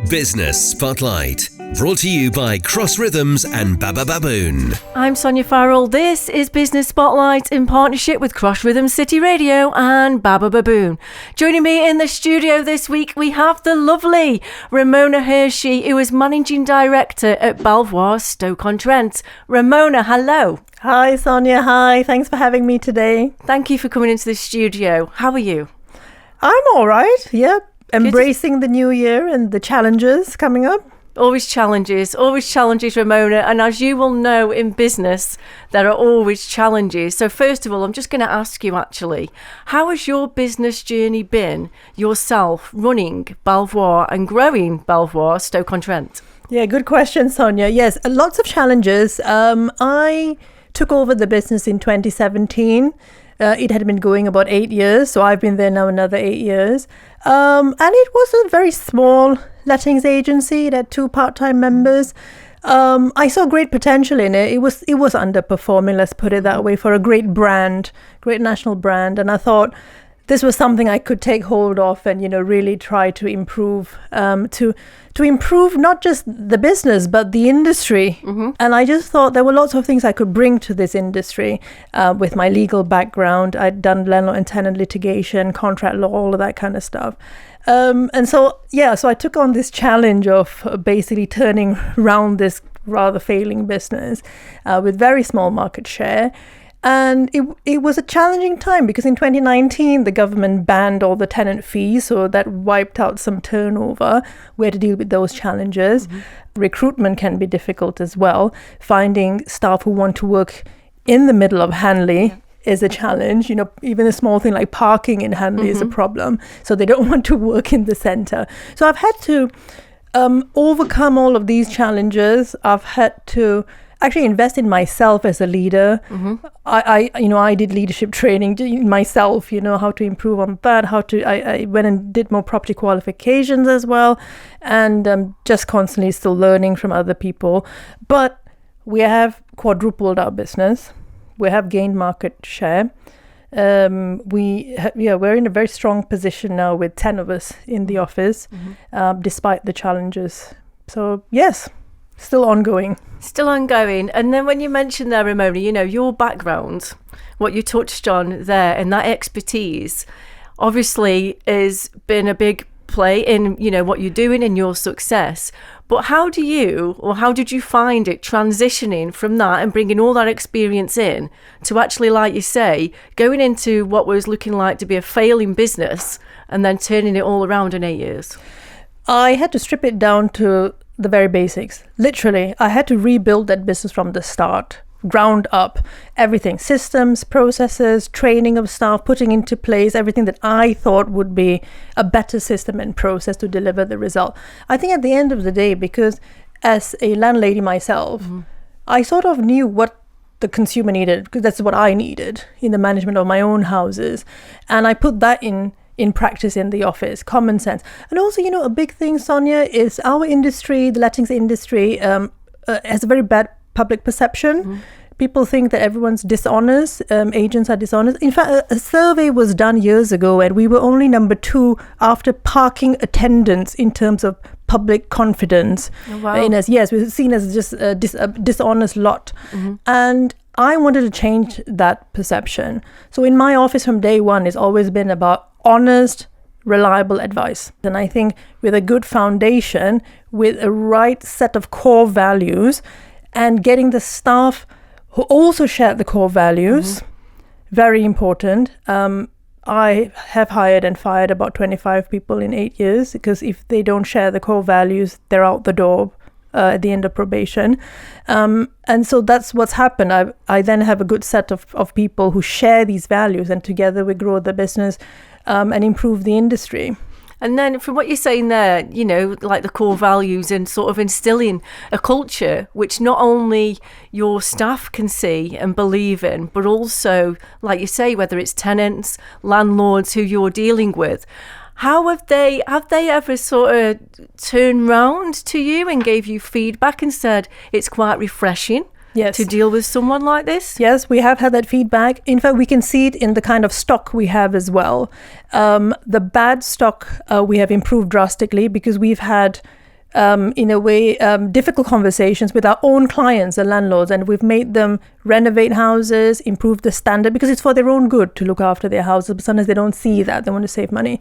Business Spotlight, brought to you by Cross Rhythms and Baba Baboon. I'm Sonya Farrell. This is Business Spotlight in partnership with Cross Rhythms City Radio and Baba Baboon. Joining me in the studio this week, we have the lovely Ramona Hirschi, who is Managing Director at Belvoir Stoke-on-Trent. Ramona, hello. Hi, Sonya. Hi. Thanks for having me today. Thank you for coming into the studio. How are you? I'm all right. Yep. Embracing the new year and the challenges coming up. Always challenges, Ramona. And as you will know, in business, there are always challenges. So first of all, I'm just going to ask you actually, how has your business journey been yourself running Belvoir and growing Belvoir Stoke-on-Trent? Yeah, good question, Sonya. Yes, lots of challenges. I took over the business in 2017. It had been going about 8 years, so I've been there now another 8 years. And it was a very small lettings agency. It had 2 part-time members. I saw great potential in it. It was underperforming, let's put it that way, for a great brand, great national brand. And I thought this was something I could take hold of and, really try to improve, to improve not just the business, but the industry. Mm-hmm. And I just thought there were lots of things I could bring to this industry with my legal background. I'd done landlord and tenant litigation, contract law, all of that kind of stuff. So I took on this challenge of basically turning around this rather failing business with very small market share. And it was a challenging time because in 2019, the government banned all the tenant fees. So that wiped out some turnover. We had to deal with those challenges. Mm-hmm. Recruitment can be difficult as well. Finding staff who want to work in the middle of Hanley is a challenge. Even a small thing like parking in Hanley is a problem. So they don't want to work in the centre. So I've had to overcome all of these challenges. I've had to actually invest in myself as a leader. Mm-hmm. I did leadership training myself, how to improve on that, I went and did more property qualifications as well, and just constantly still learning from other people. But we have quadrupled our business. We have gained market share. We're in a very strong position now with 10 of us in the office, despite the challenges. So yes, still ongoing. And then when you mentioned there, Ramona, your background, what you touched on there, and that expertise obviously has been a big play in, what you're doing and your success. But how did you find it transitioning from that and bringing all that experience in to actually, like you say, going into what was looking like to be a failing business and then turning it all around in 8 years? I had to strip it down to the very basics. Literally, I had to rebuild that business from the start, ground up, everything, systems, processes, training of staff, putting into place everything that I thought would be a better system and process to deliver the result. I think at the end of the day, because as a landlady myself, I sort of knew what the consumer needed, because that's what I needed in the management of my own houses. And I put that in practice in the office, common sense. And also, a big thing, Sonya, is our industry, the lettings industry, has a very bad public perception. Mm-hmm. People think that everyone's dishonest, agents are dishonest. In fact, a survey was done years ago and we were only number 2 after parking attendants in terms of public confidence. Oh, wow. Yes, we're seen as just a dishonest lot. Mm-hmm. And I wanted to change that perception. So in my office from day one, it's always been about honest, reliable advice. And I think with a good foundation, with a right set of core values, and getting the staff who also share the core values, very important. I have hired and fired about 25 people in 8 years, because if they don't share the core values, they're out the door at the end of probation. And so that's what's happened. I then have a good set of people who share these values, and together we grow the business and improve the industry. And then from what you're saying there, like the core values and sort of instilling a culture which not only your staff can see and believe in, but also, like you say, whether it's tenants, landlords who you're dealing with. How have they ever sort of turned round to you and gave you feedback and said it's quite refreshing? Yes. To deal with someone like this? Yes, we have had that feedback. In fact, we can see it in the kind of stock we have as well. The bad stock we have improved drastically, because we've had in a way, difficult conversations with our own clients, the landlords, and we've made them renovate houses, improve the standard, because it's for their own good to look after their houses, but sometimes they don't see that, they want to save money.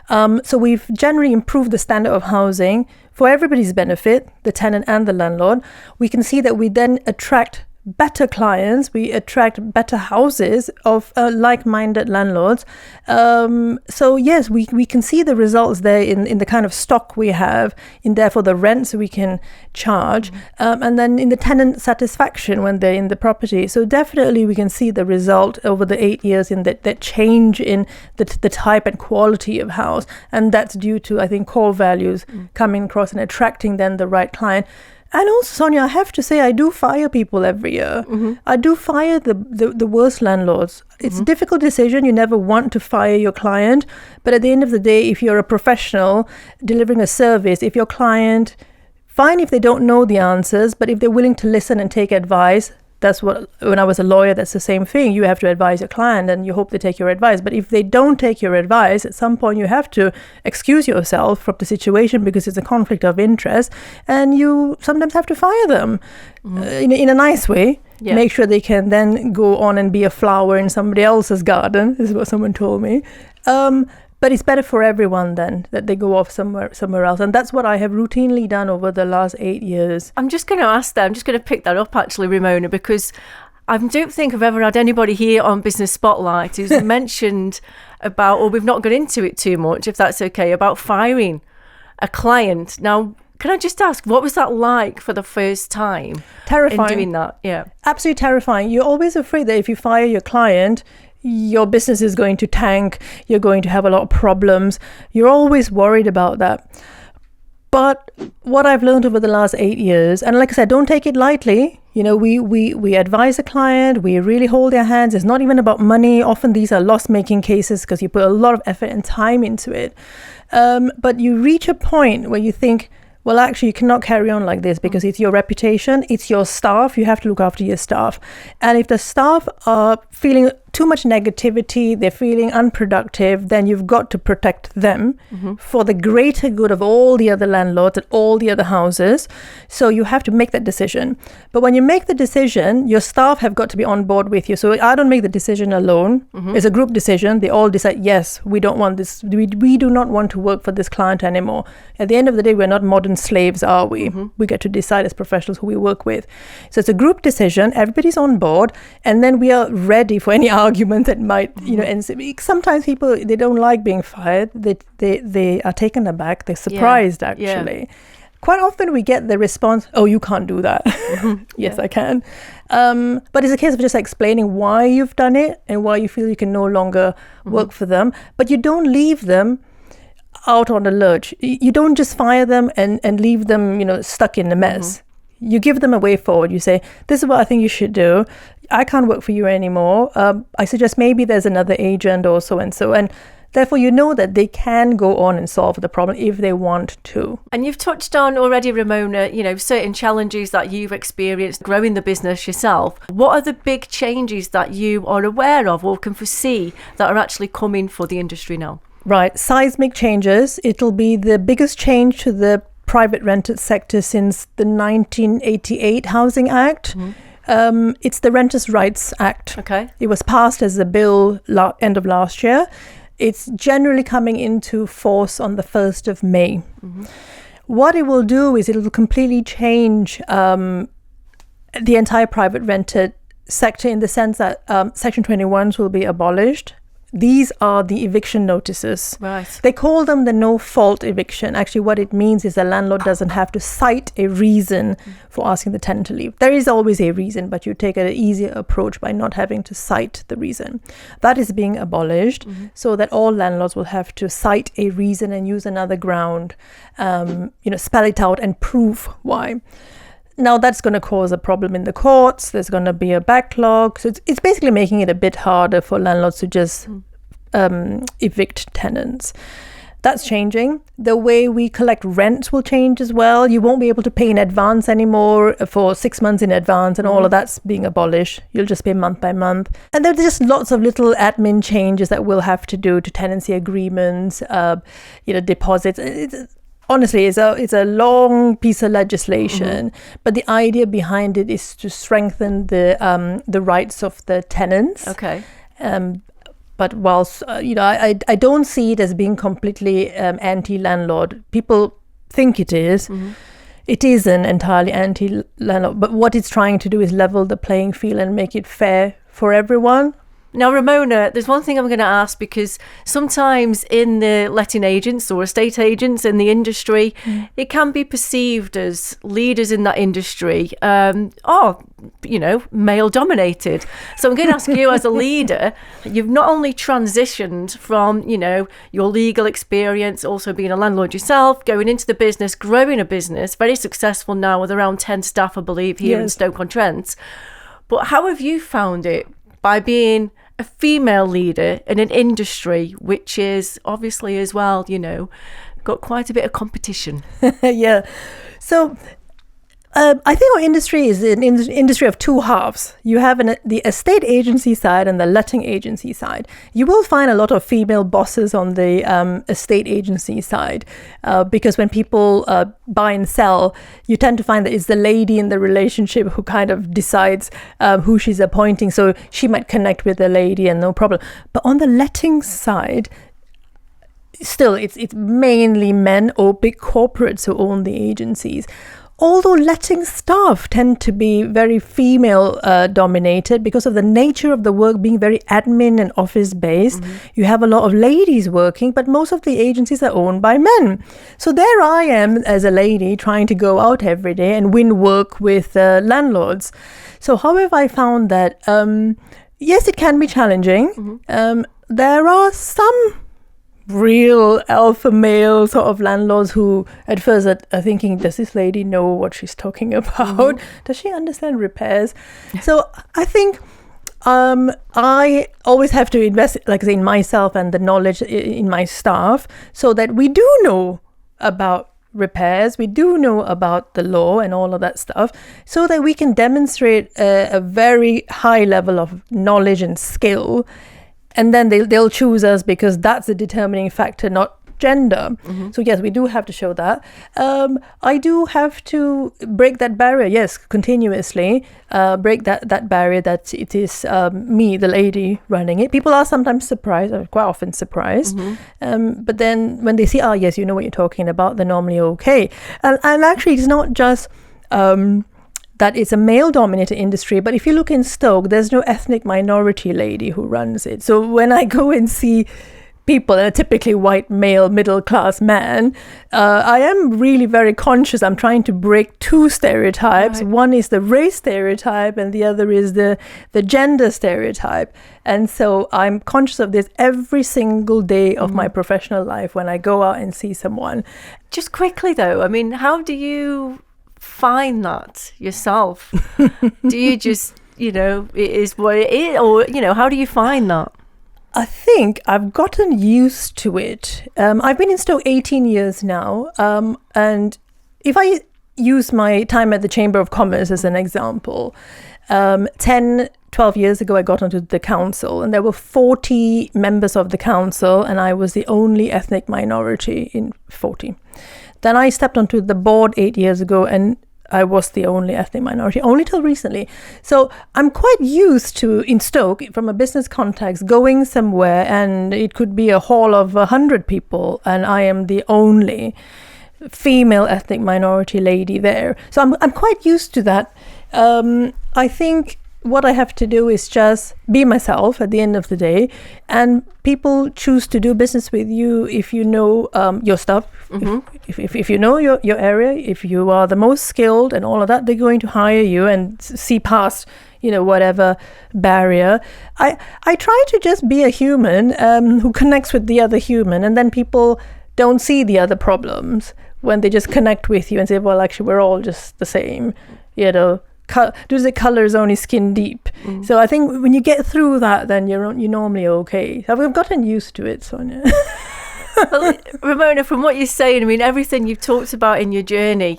So we've generally improved the standard of housing for everybody's benefit, the tenant and the landlord. We can see that we then attract better clients, we attract better houses of like-minded landlords. So yes, we can see the results there in the kind of stock we have, in therefore the rents we can charge, and then in the tenant satisfaction when they're in the property. So definitely we can see the result over the 8 years in that change in the type and quality of house, and that's due to, I think, core values coming across and attracting then the right client. And also, Sonya, I have to say, I do fire people every year. I do fire the worst landlords. It's a difficult decision. You never want to fire your client. But at the end of the day, if you're a professional delivering a service, if your client, fine if they don't know the answers, but if they're willing to listen and take advice, that's what, when I was a lawyer, that's the same thing. You have to advise your client and you hope they take your advice. But if they don't take your advice, at some point you have to excuse yourself from the situation because it's a conflict of interest, and you sometimes have to fire them in a nice way. Yeah. Make sure they can then go on and be a flower in somebody else's garden, is what someone told me. But it's better for everyone then that they go off somewhere else. And that's what I have routinely done over the last 8 years. I'm just going to ask that. I'm just going to pick that up, actually, Ramona, because I don't think I've ever had anybody here on Business Spotlight who's mentioned about, or we've not got into it too much, if that's okay, about firing a client. Now, can I just ask, what was that like for the first time? Terrifying. In doing that, yeah. Absolutely terrifying. You're always afraid that if you fire your client, your business is going to tank, you're going to have a lot of problems. You're always worried about that. But what I've learned over the last 8 years, and like I said, don't take it lightly. You know, we advise a client, we really hold their hands. It's not even about money. Often these are loss-making cases because you put a lot of effort and time into it. But you reach a point where you think, well, actually, you cannot carry on like this because it's your reputation, it's your staff. You have to look after your staff. And if the staff are feeling too much negativity, they're feeling unproductive, then you've got to protect them for the greater good of all the other landlords and all the other houses. So you have to make that decision. But when you make the decision, your staff have got to be on board with you. So I don't make the decision alone. It's a group decision. They all decide, yes, we don't want this. We do not want to work for this client anymore. At the end of the day, we're not modern slaves, are we? We get to decide as professionals who we work with. So it's a group decision. Everybody's on board. And then we are ready for any argument that might, and sometimes people, they don't like being fired. They are taken aback. They're surprised, actually. Yeah. Quite often we get the response, oh, you can't do that. Yes, I can. But it's a case of just explaining why you've done it and why you feel you can no longer work for them. But you don't leave them out on the lurch. You don't just fire them and leave them, stuck in the mess. You give them a way forward. You say, this is what I think you should do. I can't work for you anymore. I suggest maybe there's another agent or so and so. And therefore, you know that they can go on and solve the problem if they want to. And you've touched on already, Ramona, certain challenges that you've experienced growing the business yourself. What are the big changes that you are aware of or can foresee that are actually coming for the industry now? Right. Seismic changes. It'll be the biggest change to the private rented sector since the 1988 Housing Act. It's the Renters' Rights Act. Okay. It was passed as a bill end of last year. It's generally coming into force on the 1st of May. What it will do is it will completely change the entire private rented sector in the sense that Section 21s will be abolished. These are the eviction notices. Right. They call them the no-fault eviction. Actually, what it means is the landlord doesn't have to cite a reason for asking the tenant to leave. There is always a reason, but you take an easier approach by not having to cite the reason. That is being abolished so that all landlords will have to cite a reason and use another ground, spell it out and prove why. Now, that's going to cause a problem in the courts. There's going to be a backlog. So it's basically making it a bit harder for landlords to just evict tenants. That's changing. The way we collect rent will change as well. You won't be able to pay in advance anymore for 6 months in advance, and all of that's being abolished. You'll just pay month by month. And there's just lots of little admin changes that we'll have to do to tenancy agreements, deposits. honestly, it's a long piece of legislation, but the idea behind it is to strengthen the rights of the tenants. Okay. But whilst I don't see it as being completely anti-landlord. People think it is. It isn't entirely anti-landlord, but what it's trying to do is level the playing field and make it fair for everyone. Now, Ramona, there's one thing I'm going to ask, because sometimes in the letting agents or estate agents in the industry, it can be perceived as leaders in that industry male dominated. So I'm going to ask you, as a leader, you've not only transitioned from, your legal experience, also being a landlord yourself, going into the business, growing a business, very successful now with around 10 staff, I believe, here in Stoke-on-Trent. But how have you found it by being a female leader in an industry which is obviously as well, got quite a bit of competition? Yeah. So I think our industry is an industry of two halves. You have the estate agency side and the letting agency side. You will find a lot of female bosses on the estate agency side because when people buy and sell, you tend to find that it's the lady in the relationship who kind of decides who she's appointing. So she might connect with the lady and no problem. But on the letting side, still, it's mainly men or big corporates who own the agencies. Although letting staff tend to be very female dominated because of the nature of the work being very admin and office based. You have a lot of ladies working, but most of the agencies are owned by men. So there I am as a lady trying to go out every day and win work with landlords. So however, I found that, yes, it can be challenging. There are some real alpha male sort of landlords who at first are thinking, does this lady know what she's talking about? Does she understand repairs? So I think I always have to invest, like I say, in myself and the knowledge in my staff so that we do know about repairs, we do know about the law and all of that stuff, so that we can demonstrate a very high level of knowledge and skill. And then they'll choose us because that's a determining factor, not gender. So yes, we do have to show that. I do have to break that barrier, yes, continuously. Break that barrier that it is me, the lady, running it. People are sometimes surprised, or quite often surprised. But then when they see, yes, you know what you're talking about, they're normally okay. And actually, it's not just that it's a male-dominated industry, but if you look in Stoke, there's no ethnic minority lady who runs it. So when I go and see people, a typically white male middle-class man, I am really very conscious. I'm trying to break two stereotypes. Right. One is the race stereotype and the other is the gender stereotype. And so I'm conscious of this every single day of my professional life when I go out and see someone. Just quickly though, I mean, how do you find that yourself? Do you just, it is what it is, or, how do you find that? I think I've gotten used to it. I've been in Stoke 18 years now. And if I use my time at the Chamber of Commerce as an example, 10, 12 years ago, I got onto the council and there were 40 members of the council and I was the only ethnic minority in 40. Then I stepped onto the board 8 years ago and I was the only ethnic minority, only till recently. So I'm quite used to, in Stoke, from a business context, going somewhere and it could be a hall of 100 people and I am the only female ethnic minority lady there. So I'm quite used to that. I think what I have to do is just be myself at the end of the day, and people choose to do business with you if you know your stuff, if you know your area, if you are the most skilled and all of that, they're going to hire you and see past whatever barrier. I try to just be a human who connects with the other human, and then people don't see the other problems when they just connect with you and say, well, actually we're all just the same, do the colors only skin deep. So I think when you get through that, then you're normally okay. I've gotten used to it, Sonya. Well, Ramona, from what you're saying, I mean, everything you've talked about in your journey,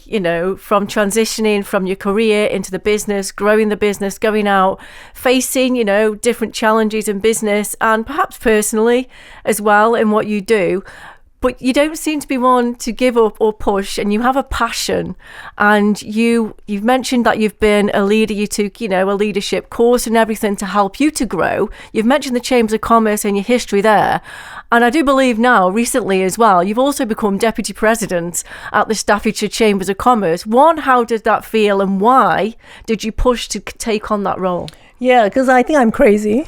from transitioning from your career into the business, growing the business, going out, facing, different challenges in business and perhaps personally as well in what you do. but you don't seem to be one to give up or push, and you have a passion. And you've mentioned that you've been a leader. You took, a leadership course and everything to help you to grow. You've mentioned the Chambers of Commerce and your history there. And I do believe now, recently as well, you've also become Deputy President at the Staffordshire Chambers of Commerce. One, how did that feel, and why did you push to take on that role? Yeah, because I think I'm crazy.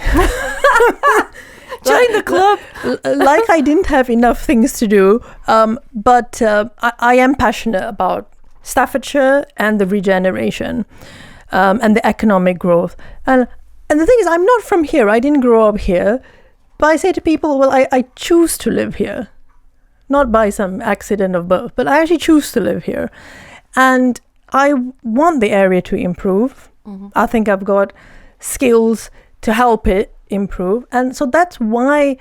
Join the club. Like I didn't have enough things to do, but I am passionate about Staffordshire and the regeneration and the economic growth. And the thing is, I'm not from here. I didn't grow up here. But I say to people, well, I choose to live here. Not by some accident of birth, but I actually choose to live here. And I want the area to improve. Mm-hmm. I think I've got skills to help it improve. And so that's why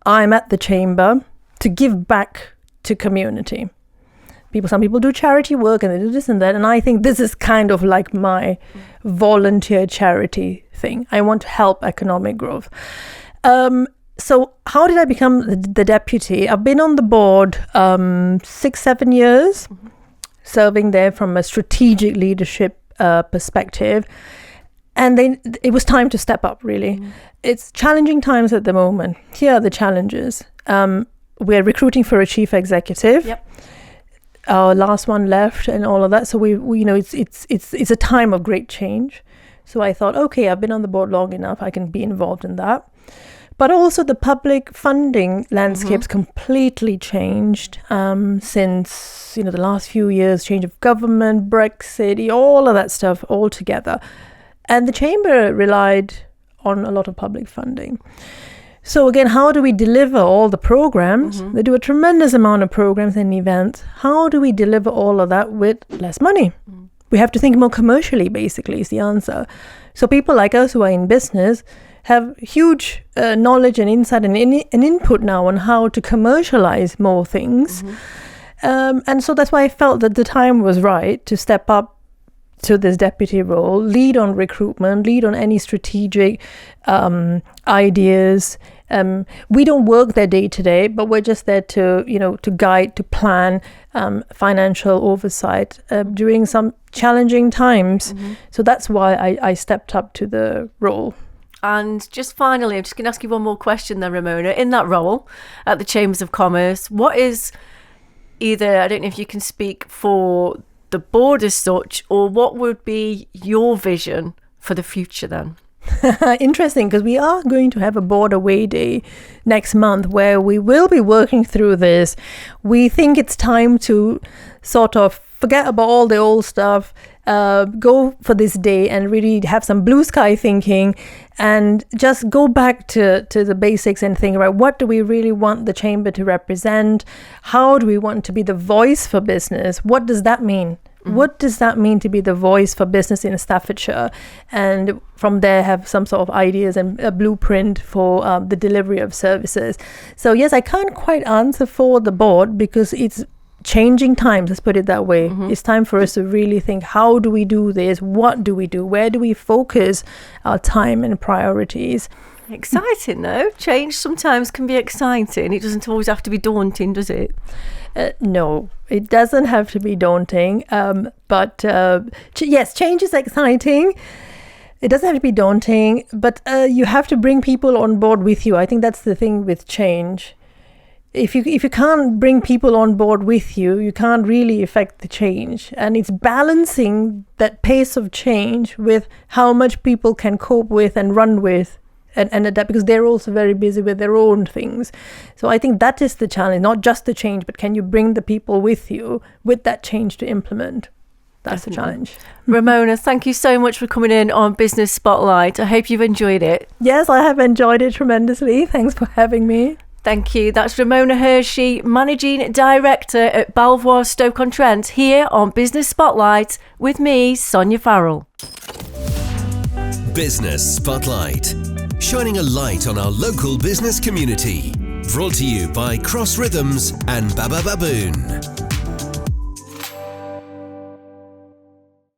I'm at the chamber, to give back to community. Some people do charity work and they do this and that. And I think this is kind of like my volunteer charity thing. I want to help economic growth. So how did I become the deputy? I've been on the board 6-7 years, serving there from a strategic leadership perspective. And then it was time to step up, really. It's challenging times at the moment. Here are the challenges. We're recruiting for a chief executive. Yep. Our last one left and all of that. So we it's a time of great change. So I thought, okay, I've been on the board long enough. I can be involved in that. But also the public funding landscape's completely changed since, the last few years, change of government, Brexit, all of that stuff all together. And the chamber relied on a lot of public funding. So again, how do we deliver all the programs? They do a tremendous amount of programs and events. How do we deliver all of that with less money? We have to think more commercially, basically, is the answer. So people like us who are in business have huge knowledge and insight and input now on how to commercialize more things. And so that's why I felt that the time was right to step up to this deputy role, lead on recruitment, lead on any strategic ideas. We don't work there day to day, but we're just there to guide, to plan financial oversight during some challenging times. So that's why I stepped up to the role. And just finally, I'm just going to ask you one more question then, Ramona. In that role at the Chambers of Commerce, what is either, I don't know if you can speak for the board as such, or what would be your vision for the future then? Interesting, because we are going to have a board away day next month where we will be working through this. We think it's time to sort of forget about all the old stuff, go for this day and really have some blue sky thinking and just go back to the basics and think about what do we really want the chamber to represent? How do we want to be the voice for business? What does that mean? What does that mean to be the voice for business in Staffordshire? And from there have some sort of ideas and a blueprint for the delivery of services. So yes, I can't quite answer for the board because it's changing times, let's put it that way. It's time for us to really think, how do we do this? What do we do? Where do we focus our time and priorities? Exciting though. Change sometimes can be exciting. It doesn't always have to be daunting, does it? No, it doesn't have to be daunting. But yes, change is exciting. It doesn't have to be daunting, but you have to bring people on board with you. I think that's the thing with change. If you can't bring people on board with you, you can't really affect the change. And it's balancing that pace of change with how much people can cope with and run with and adapt, because they're also very busy with their own things. So I think that is the challenge, not just the change, but can you bring the people with you with that change to implement? That's the challenge. Ramona, thank you so much for coming in on Business Spotlight. I hope you've enjoyed it. Yes, I have enjoyed it tremendously. Thanks for having me. Thank you. That's Ramona Hirschi, Managing Director at Belvoir Stoke-on-Trent, here on Business Spotlight with me, Sonya Farrell. Business Spotlight, shining a light on our local business community. Brought to you by Cross Rhythms and Baba Baboon.